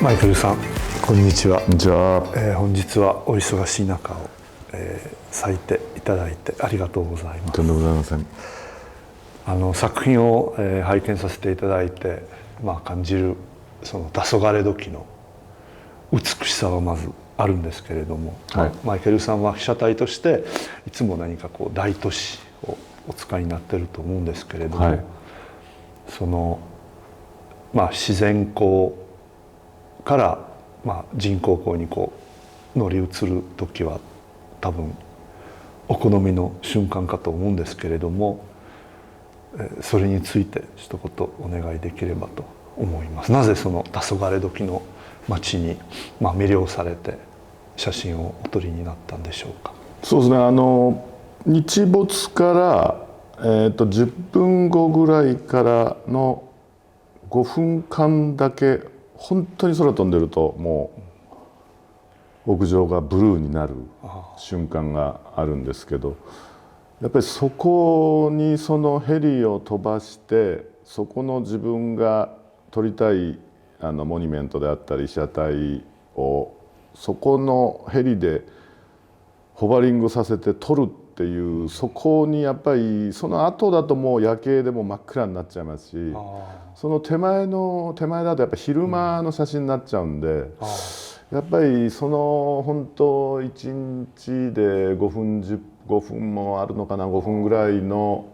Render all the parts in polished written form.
マイケルさん、こんにちは。こんにちは。本日はお忙しい中を、割いていただいてありがとうございます。とんでもございません。作品を、拝見させていただいて、感じるその黄昏時の美しさはまずあるんですけれども、はい、マイケルさんは被写体としていつも何かこう大都市をお使いになってると思うんですけれども、はい、その自然光から、人工光にこう乗り移る時は多分お好みの瞬間かと思うんですけれども、それについて一言お願いできればと思います。なぜその黄昏時の街に、魅了されて写真をお撮りになったんでしょうか。そうですね。日没から、10分後ぐらいからの5分間だけ本当に空飛んでるともう屋上がブルーになる瞬間があるんですけど、やっぱりそこにそのヘリを飛ばしてそこの自分が撮りたいモニュメントであったり被写体をそこのヘリでホバリングさせて撮るっていう、そこにやっぱりその後だともう夜景でも真っ暗になっちゃいますし、その手前だとやっぱ昼間の写真になっちゃうんで、やっぱりその本当1日で5分もあるのかな、5分ぐらいの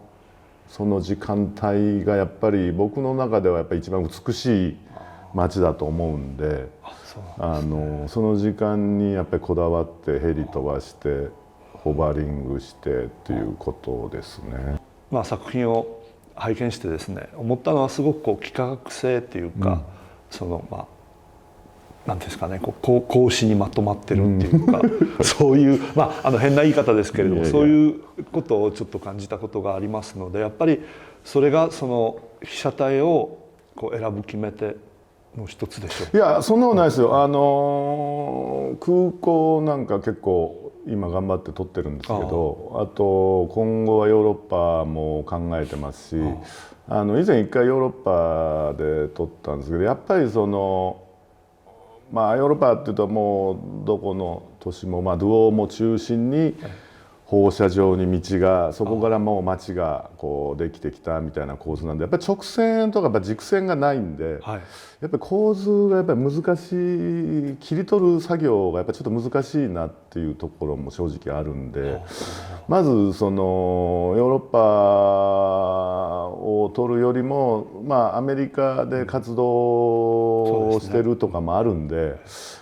その時間帯がやっぱり僕の中ではやっぱり一番美しい街だと思うんで、その時間にやっぱりこだわってヘリ飛ばしてホバリングしてっていうことですね。作品を拝見してですね、思ったのはすごくこう幾何学性っていうか、そのなんていうんですかね、格子にまとまってるっていうか、そういう変な言い方ですけれども、そういうことをちょっと感じたことがありますので、やっぱりそれがその被写体をこう選ぶ決め手の一つでしょう。いや、そんなことないですよ。空港なんか結構今頑張って撮ってるんですけど、あと今後はヨーロッパも考えてますし、以前一回ヨーロッパで撮ったんですけど、やっぱりそのヨーロッパっていうともうどこの都市もドゥオーモ中心に放射状に道が、そこからもう街がこうできてきたみたいな構図なんで、やっぱり直線とかやっぱ軸線がないんで、やっぱり構図がやっぱり難しい、切り取る作業がやっぱりちょっと難しいなっていうところも正直あるんで、まずそのヨーロッパを撮るよりもアメリカで活動してるとかもあるんで、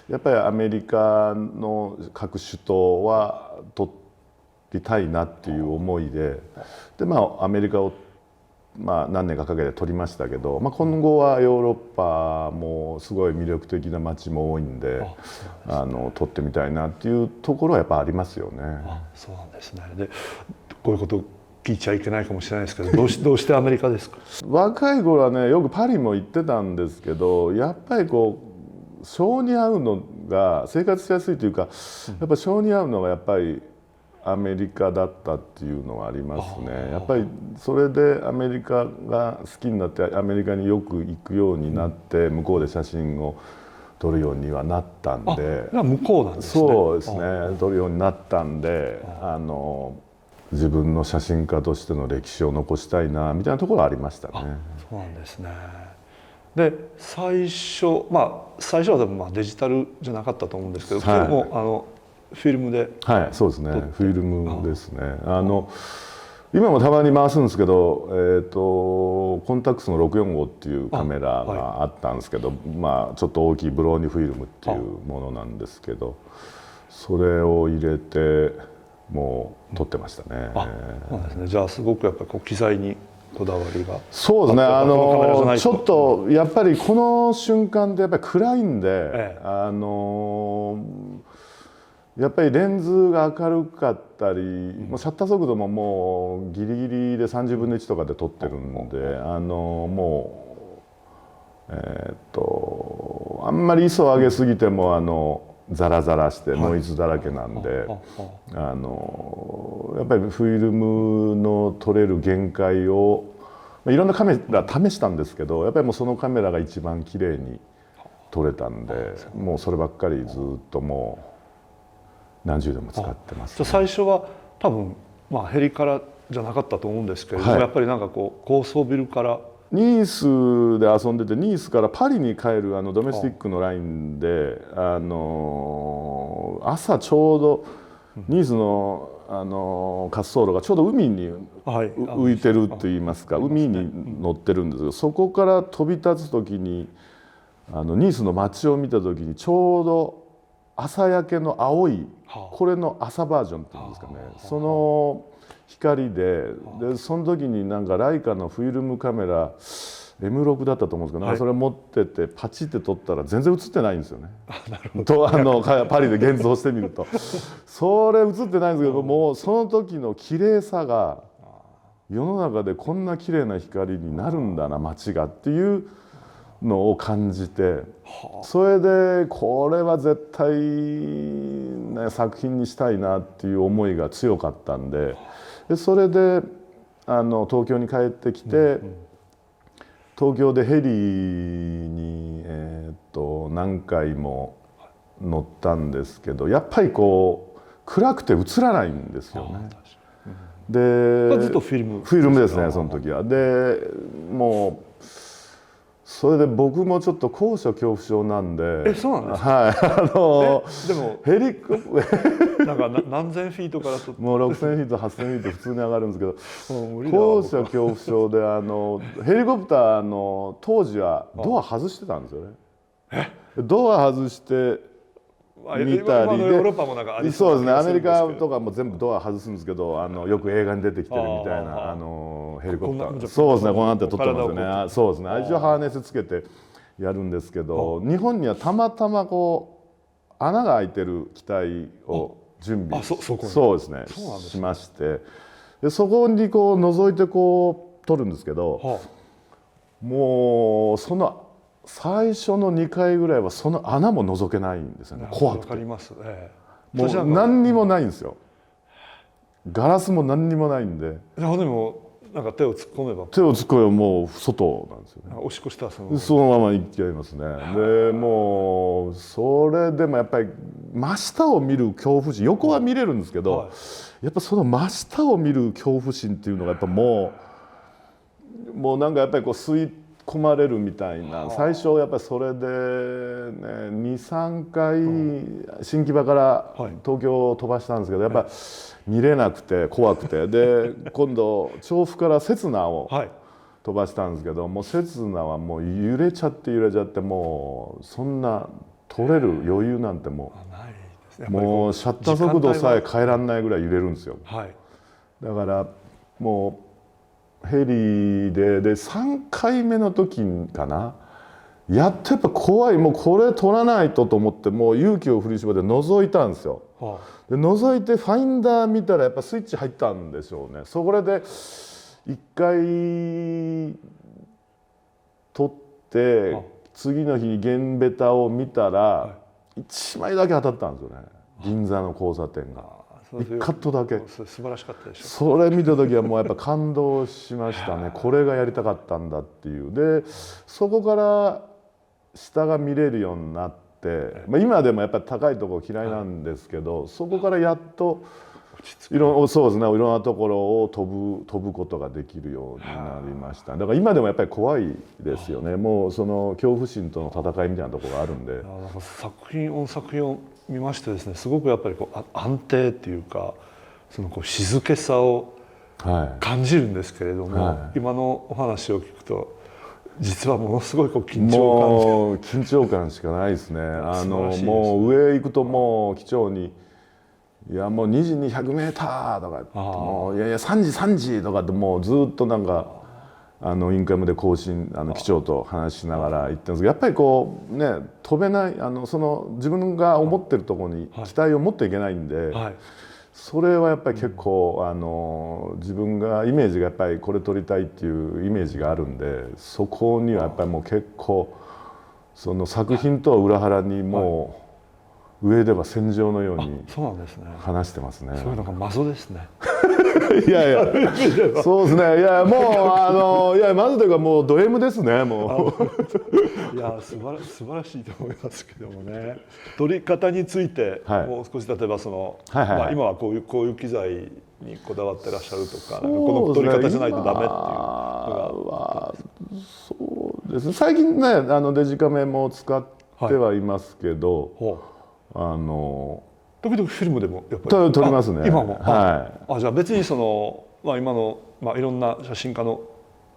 やっぱりアメリカの各首都は撮りたいなっていう思いで、アメリカを何年かかけて撮りましたけど、今後はヨーロッパもすごい魅力的な街も多いんで、撮ってみたいなっていうところはやっぱありますよね。そうなんですね。で、こういうこと聞いちゃいけないかもしれないですけど、どうしてアメリカですか？若い頃はね、よくパリも行ってたんですけど、やっぱりこう性に合うのが生活しやすいというか、やっぱ性に合うのがやっぱりアメリカだったっていうのはありますね。やっぱりそれでアメリカが好きになってアメリカによく行くようになって、向こうで写真を撮るようにはなったんで。向こうなんですね。そうですね、撮るようになったんで、自分の写真家としての歴史を残したいなみたいなところはありましたね。そうなんですね。で、最初はでもデジタルじゃなかったと思うんですけど、それもフィルムで。はい、そうですね。フィルムですね。今もたまに回すんですけど、コンタックスの645っていうカメラがあったんですけど、ちょっと大きいブローニュフィルムっていうものなんですけど、それを入れてもう撮ってましたね。そうですね。じゃあすごくやっぱり機材にこだわりが。そうですね。ちょっとやっぱりこの瞬間でやっぱり暗いんで、やっぱりレンズが明るかったり、シャッター速度ももうギリギリで30分の1とかで撮ってるんで、もうあんまり ISO 上げすぎてもザラザラしてノイズだらけなんで、やっぱりフィルムの撮れる限界をいろんなカメラ試したんですけど、やっぱりもうそのカメラが一番綺麗に撮れたんで、もうそればっかりずっともう何十年も使ってます、じゃあ最初は多分まあヘリからじゃなかったと思うんですけれども、やっぱりなんかこう高層ビルからニースで遊んでて、ニースからパリに帰るドメスティックのラインで、朝ちょうどニースの滑走路がちょうど海に浮いてるといいますか、海に乗ってるんですけど、そこから飛び立つ時にニースの街を見た時にちょうど朝焼けの青い、これの朝バージョンっていうんですかね、その光でその時になんかライカのフィルムカメラ M6 だったと思うんですけど、それ持っててパチって撮ったら全然映ってないんですよね。パリで現像してみるとそれ映ってないんですけど、もうその時の綺麗さが、世の中でこんな綺麗な光になるんだな街がっていうのを感じて、それでこれは絶対、ね、作品にしたいなっていう思いが強かったんで、それで東京に帰ってきて、東京でヘリに、何回も乗ったんですけど、やっぱりこう暗くて映らないんですよね。でずっとフィルムですね、その時は。でもうそれで僕もちょっと高所恐怖症なんで。そうなんですか。はい、でもヘリコプなんか何千フィートからともう6000フィート8000フィート普通に上がるんですけど、高所恐怖症でヘリコプターの当時はドア外してたんですよね。ドア外して見たりで、そうですね、アメリカとかも全部ドア外すんですけど、よく映画に出てきてるみたいなヘリコプター、そうですね、こうなって撮ってますよね。そうですね、一応ハーネスつけてやるんですけど、日本にはたまたまこう穴が開いてる機体を準備、そうですね、しまして、でそこにこう覗いてこう撮るんですけど、もうその最初の2回ぐらいはその穴も覗けないんですよね。怖くて。もう何にもないんですよ。ガラスも何にもないんで。でもなんか手を突っ込めば。手を突っ込めばもう外なんですよね。押し越したらそのまま行っちゃいますね。でもうそれでもやっぱり真下を見る恐怖心、横は見れるんですけど、やっぱその真下を見る恐怖心っていうのがやっぱもうなんかやっぱりこう吸い込まれるみたいな、最初やっぱりそれでね2、3回新木場から東京を飛ばしたんですけど、やっぱ見れなくて怖くて、で今度調布から刹那を飛ばしたんですけど、もう刹那はもう揺れちゃってもうそんな撮れる余裕なんてもうシャッター速度さえ変えられないぐらい揺れるんですよ。だからもうヘリで3回目の時かな、やっとやっぱ怖い、もうこれ撮らないとと思って、もう勇気を振り絞って覗いたんですよ。で覗いてファインダー見たらやっぱスイッチ入ったんでしょうね。それで1回撮って次の日に現ベタを見たら1枚だけ当たったんですよね、銀座の交差点が。カットだけ。素晴らしかったでしょ。それ見た時はもうやっぱ感動しましたね。これがやりたかったんだっていう。でそこから下が見れるようになって、今でもやっぱり高いところ嫌いなんですけど、そこからやっとそうですね、いろんなところを飛ぶことができるようになりました。だから今でもやっぱり怖いですよね。もうその恐怖心との戦いみたいなところがあるんで。作品を見ましてですね、すごくやっぱりこう安定っていうか、そのこう静けさを感じるんですけれども、今のお話を聞くと実はものすごいこう緊張感しかないですね。もう上行くともう機長にいやもう2時に 100m とかもういやいや3時とかってもうずっとなんかインカムで更新機長と話しながら言ってるんですけど、やっぱりこうね飛べないその自分が思ってるところに期待を持っていけないんで、それはやっぱり結構自分がイメージがやっぱりこれ撮りたいっていうイメージがあるんで、そこにはやっぱりもう結構その作品とは裏腹にもう上では戦場のように話してますね。そういうのが謎ですね。いやいやそうですね。いやもういやまずというかもうド M ですねもう。いや素晴らしいと思いますけどもね。取り方についてはいもう少し例えばその、はいはいはいまあ、今はこういう機材にこだわってらっしゃるとか、なんかこそうですねの取り方じゃないとダメっていうの今はそうですね。最近ねデジカメも使ってはいますけど、ほう時々フィルムでもやっぱり撮りますね。今も、はじゃあ別にその、まあ、今の、まあ、いろんな写真家の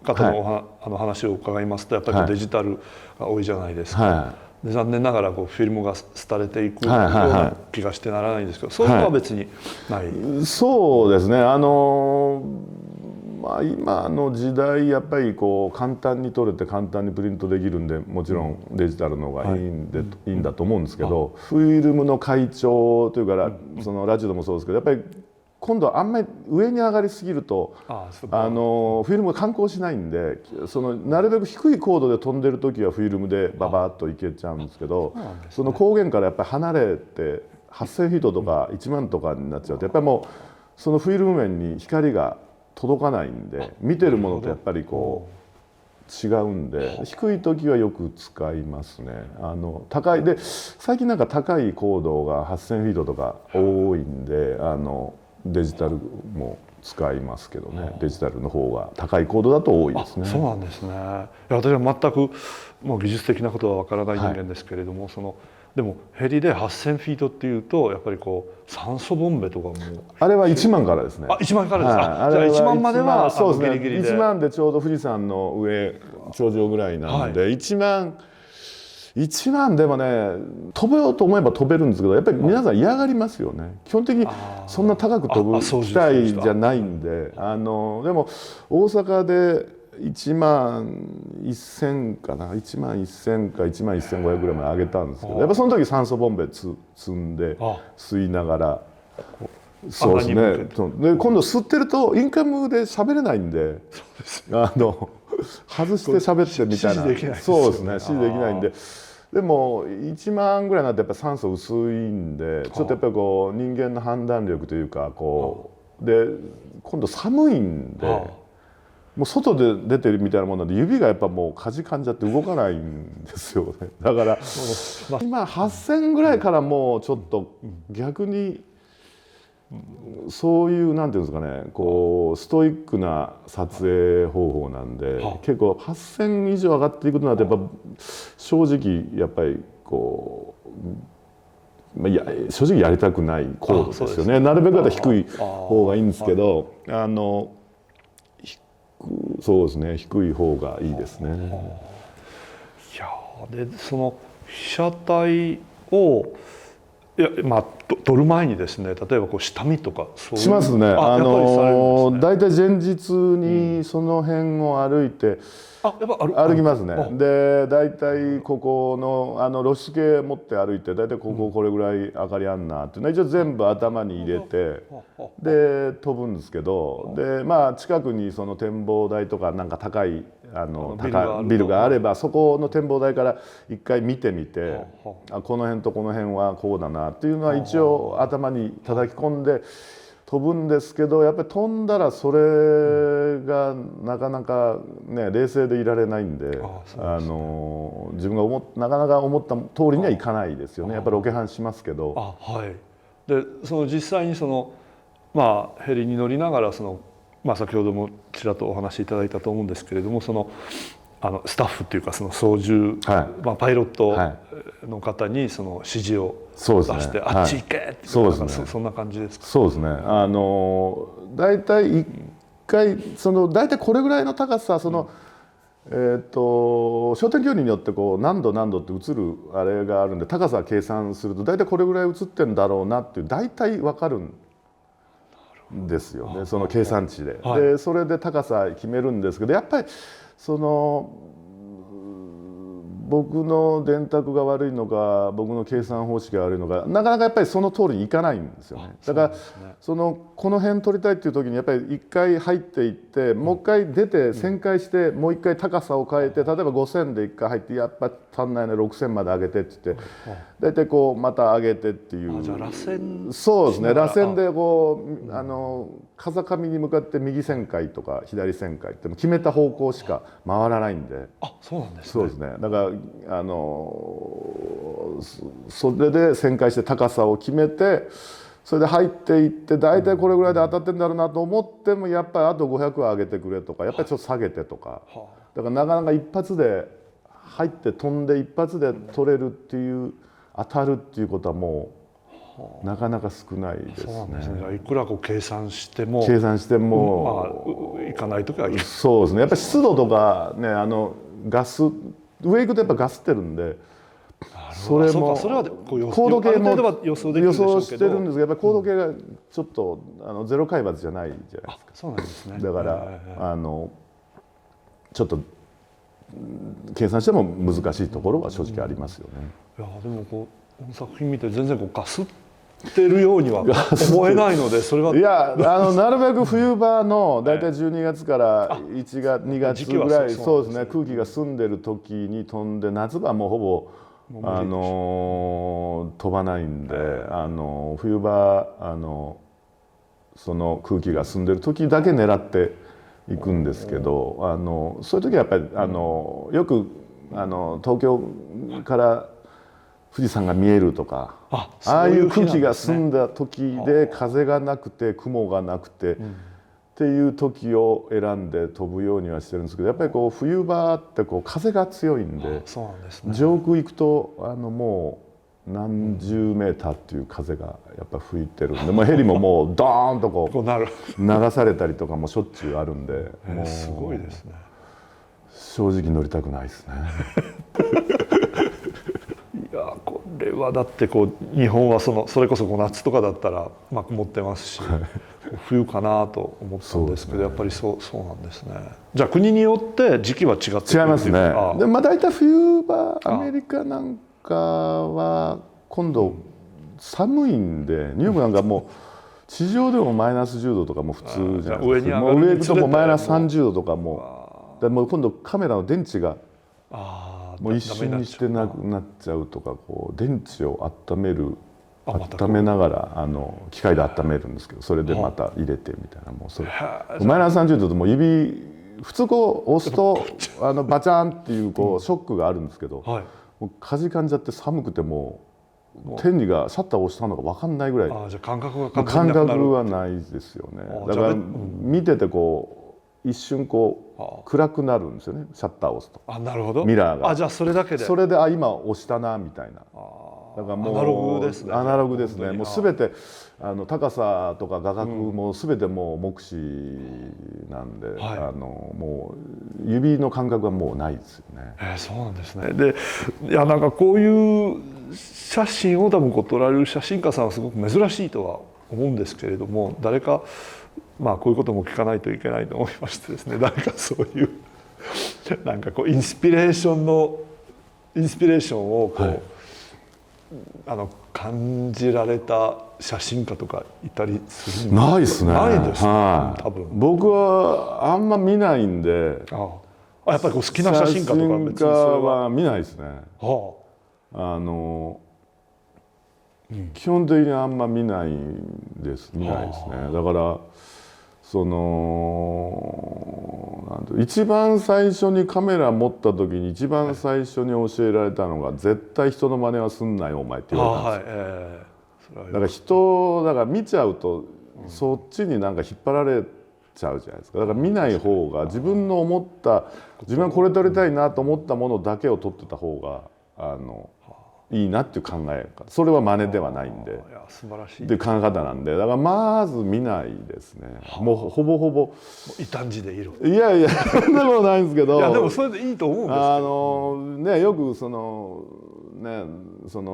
方の話を伺いますとやっぱりこうデジタルが多いじゃないですか。はで残念ながらこうフィルムが廃れていくようはいはいはない気がしてならないんですけど、そういうのは別にない。そうですね。まあ、今の時代やっぱりこう簡単に撮れて簡単にプリントできるんでもちろんデジタルの方がいいんだと思うんですけど、フィルムの会長というかそのラジオでもそうですけどやっぱり今度はあんまり上に上がりすぎるとフィルムが観光しないんでなるべく低い高度で飛んでる時はフィルムでババッといけちゃうんですけど、その光源からやっぱり離れて8,000フィートとか1万とかになっちゃうとやっぱりもうそのフィルム面に光が届かないんで見てるものとやっぱりこう違うんで低い時はよく使いますね。高いで最近なんか高い高度が8,000フィートとか多いんでデジタルも使いますけどね。デジタルの方が高い高度だと多いですね。そうなんですね。いや私は全くもう技術的なことはわからない人間ですけれども、でもヘリで8,000フィートっていうとやっぱりこう酸素ボンベとかもあれは1万からですね。1万からですか。じゃあ1万まではそうですね。ギリギリで1万でちょうど富士山の上頂上ぐらいなんで、1万でもね飛べようと思えば飛べるんですけどやっぱり皆さん嫌がりますよね。基本的にそんな高く飛ぶ機体じゃないんででも大阪で1万1,000かな1万1,000か1万1,500ぐらいまで上げたんですけどやっぱその時酸素ボンベ積んで吸いながらそうですね。で今度吸ってるとインカムで喋れないんで外して喋ってみたいなそうですね指示できないんで。でも1万ぐらいになってやっぱ酸素薄いんでちょっとやっぱりこう人間の判断力というかこうで今度寒いんでもう外で出てるみたいなもんなんで指がやっぱもうかじかんじゃって動かないんですよね。だから今8,000ぐらいからもうちょっと逆にそういうなんていうんですかねこうストイックな撮影方法なんで結構8,000以上上がっていくのはやっぱ正直やっぱりこう、いや正直やりたくない高度ですよね。なるべくだったら低い方がいいんですけどそうですね低い方がいいですね。いやでその被写体をまあ撮る前にですね例えばこう下見とかそういうしますね。やっぱりされるんですね。大体前日にその辺を歩いて、やっぱ歩きますね。で大体ここの露出計持って歩いて大体これぐらい明かりあんなっていうのは一応全部頭に入れてで飛ぶんですけどでまあ近くにその展望台とかなんか高いビルがあればそこの展望台から一回見てみてこの辺とこの辺はこうだなっていうのは一応頭に叩き込んで飛ぶんですけどやっぱり飛んだらそれがなかなかね冷静でいられないんで自分がなかなか思った通りにはいかないですよね。やっぱりロケハンしますけど。はい。でその実際にまあヘリに乗りながらまあ先ほどもちらっとお話しいただいたと思うんですけれどもスタッフっていうかその操縦、まあ、パイロットの方にその指示を出してあっち行けってそんな感じですか。そうですね。大体1回大体これぐらいの高さ焦点距離によってこう何度って映るあれがあるんで高さ計算すると大体これぐらい映ってんだろうなっていう大体分かるんですよねその計算値で。でそれで高さ決めるんですけどやっぱり僕の電卓が悪いのか僕の計算方式が悪いのかなかなかやっぱりその通りにいかないんですよね。だからこの辺取りたいっていう時にやっぱり一回入っていってもう一回出て旋回してもう一回高さを変えて例えば5,000で一回入ってやっぱ足んないね6,000まで上げてって言って大体こうまた上げてっていう。じゃあ螺旋そうですね螺旋でこう風上に向かって右旋回とか左旋回って決めた方向しか回らないんで。あ、そうなんですね。そうですね。だからそれで旋回して高さを決めて、それで入っていって大体これぐらいで当たってんだろうなと思っても、やっぱりあと500は上げてくれとか、やっぱりちょっと下げてとか、だからなかなか一発で入って飛んで一発で取れるっていう、当たるっていうことはもうなかなか少ないですね。そうなんですね。いくらこう計算してもいかないときはそうですね。やっぱり湿度とかね、ガス上行くとやっぱガスってるんで、それも高度計も予想してるんですけど、やっぱり高度計がちょっとゼロ海抜じゃないじゃないですか。そうなんですね。だからちょっと計算しても難しいところは正直ありますよね。いやでもこの作品見て全然こうガスってるようには思えないので、それは。いやなるべく冬場の大体12月から1月2月ぐらい、そうですね、空気が澄んでる時に飛んで、夏場はもうほぼ飛ばないんで、冬場その空気が澄んでる時だけ狙っていくんですけど、そういう時はやっぱりよく東京から富士山が見えるとか、ああいう空気が澄んだ時で風がなくて雲がなくてっていう時を選んで飛ぶようにはしてるんですけど、やっぱりこう冬場ってこう風が強いんで、上空行くともう何十メーターっていう風がやっぱ吹いてるんで、もうヘリももうドーンとこう流されたりとかもしょっちゅうあるんで、もうすごいですね。正直乗りたくないですね。いやこれはだってこう日本はそれこそ夏とかだったら曇ってますし、冬かなと思ったんですけど、やっぱりそうなんですね。じゃあ国によって時期は違ってくるっていうか。違いますね。で大体冬場アメリカなんかは今度寒いんで、ニューヨークなんかもう地上でもマイナス10度とかも普通じゃないですか。もう上行くともうマイナス30度とかもう今度カメラの電池がもう一瞬にしてなくなっちゃうとか、こう電池を温めながら機械で温めるんですけど、それでまた入れてみたいな、もうそれマイナス30度でもう指普通こう押すとバチャンっていうこうショックがあるんですけど、もうかじかんじゃって寒くてもう天理がシャッターを押したのか分かんないぐらい、じゃあ感覚はないですよね。だから見ててこう一瞬こう暗くなるんですよね、シャッターを押すと。なるほど。ミラーがじゃあそれだけで今押したなみたいな。だからもうアナログですね。もうすべて高さとか画角もすべてもう目視なんで、もう指の感覚はもうないですよね。そうなんですね。でなんかこういう写真を多分撮られる写真家さんはすごく珍しいとは思うんですけれども、誰かこういうことも聞かないといけないと思いましてですね、誰かそういうなんかこうインスピレーションをこう、感じられた写真家とかいたりするんですか？ないですね。ないんですね。多分僕はあんま見ないんで。やっぱりこう好きな写真家とか別にそれは見ないですね。基本的にあんま見ないですね。だから一番最初にカメラ持った時に一番最初に教えられたのが、絶対人の真似はすんなよお前って言われたんですよ。だから見ちゃうとそっちになんか引っ張られちゃうじゃないですか。だから見ない方が、自分の思った自分がこれ撮りたいなと思ったものだけを撮ってた方がいいなっていう考え方、それは真似ではないんで、素晴らしいっていう考え方なんで、だからまず見ないですね。もうほぼほぼ異端児でいる。いやそんなことないんですけど、でもそれでいいと思うんですけど、よくその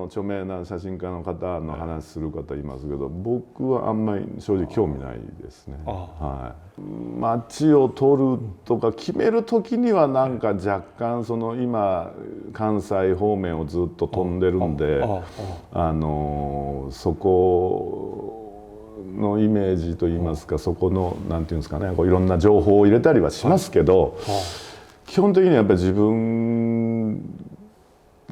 著名な写真家の方の話する方いますけど、僕はあんまり正直興味ないですね。街を撮るとか決める時にはなんか若干今関西方面をずっと飛んでるんで、そこのイメージといいますか、そこのなんていうんですかね、こういろんな情報を入れたりはしますけど、基本的にはやっぱり自分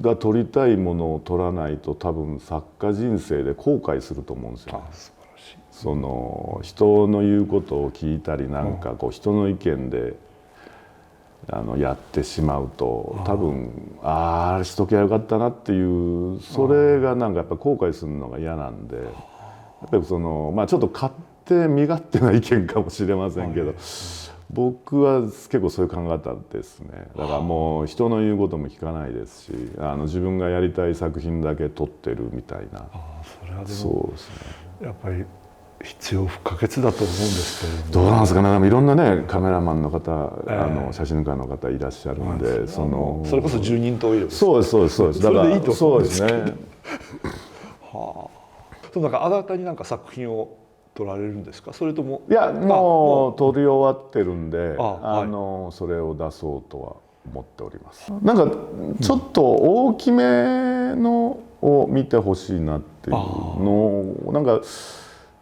が撮りたいものを撮らないと多分作家人生で後悔すると思うんですよね。その人の言うことを聞いたりなんかこう人の意見でやってしまうと多分あれしときゃよかったなっていうそれがなんかやっぱ後悔するのが嫌なんでやっぱりそのまあちょっと勝手身勝手な意見かもしれませんけど僕は結構そういう考え方ですね。だからもう人の言うことも聞かないですし自分がやりたい作品だけ撮ってるみたいな。それはでもそうですね。やっぱり必要不可欠だと思うんですけれども、どうなんですかね。でもいろんなねカメラマンの方、写真家の方いらっしゃるんで、それこそ10人十色です。そうですそうですそうです。だからそうですね。はあ。そうなんか新たになんか作品を撮られるんですか。それともいやもう撮り終わってるんではい、それを出そうとは思っております。なんかちょっと大きめのを見てほしいなっていうのをなんか。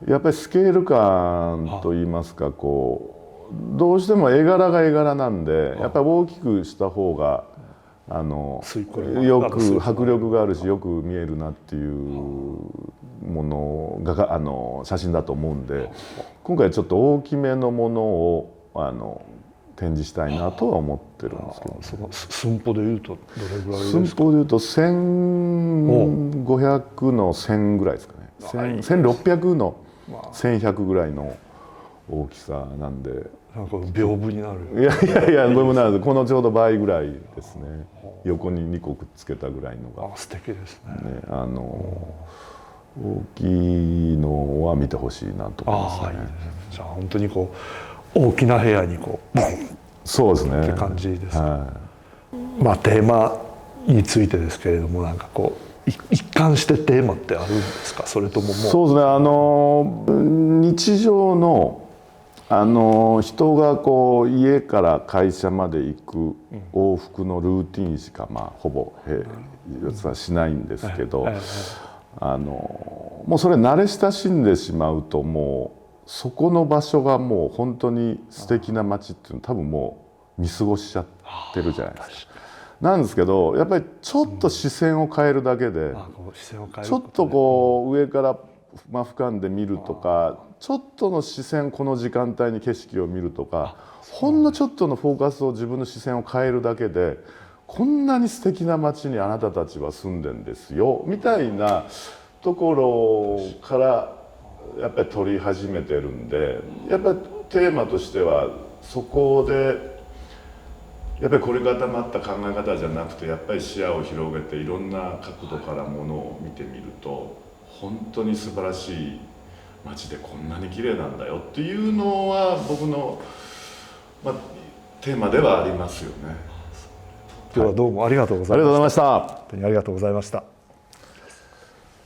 やっぱりスケール感といいますかこうどうしても絵柄が絵柄なんでやっぱり大きくした方がよく迫力があるしよく見えるなっていうものが写真だと思うんで今回ちょっと大きめのものを展示したいなとは思ってるんですけど、その寸法でいうとどれぐらいですか。寸法でいうと1500の1000ぐらいですかね。1600の1100ぐらいの大きさなんで、なんか屏風になる。いやこれもなるこのちょうど倍ぐらいですね。横に2個くっつけたぐらいのが素敵ですね。大きいのは見てほしいなと思いますね。じゃあ本当にこう大きな部屋にこうそうですねって感じですね。はい、まあテーマについてですけれどもなんかこう一貫してテーマってあるんですか。それとももうそうですね日常の人がこう家から会社まで行く往復のルーティンしかまあほぼしないんですけどもうそれ慣れ親しんでしまうともうそこの場所がもう本当に素敵な街っていうの多分もう見過ごしちゃってるじゃないですか。なんですけどやっぱりちょっと視線を変えるだけでちょっとこう上から俯瞰で見るとかちょっとの視線この時間帯に景色を見るとかほんのちょっとのフォーカスを自分の視線を変えるだけでこんなに素敵な街にあなたたちは住んでんですよみたいなところからやっぱり撮り始めてるんでやっぱりテーマとしてはそこでやっぱり凝り固まった考え方じゃなくてやっぱり視野を広げていろんな角度からものを見てみると本当に素晴らしい街でこんなに綺麗なんだよっていうのは僕の、テーマではありますよね。今日はどうもありがとうございました。ありがとうございました。本当にありがとうございました。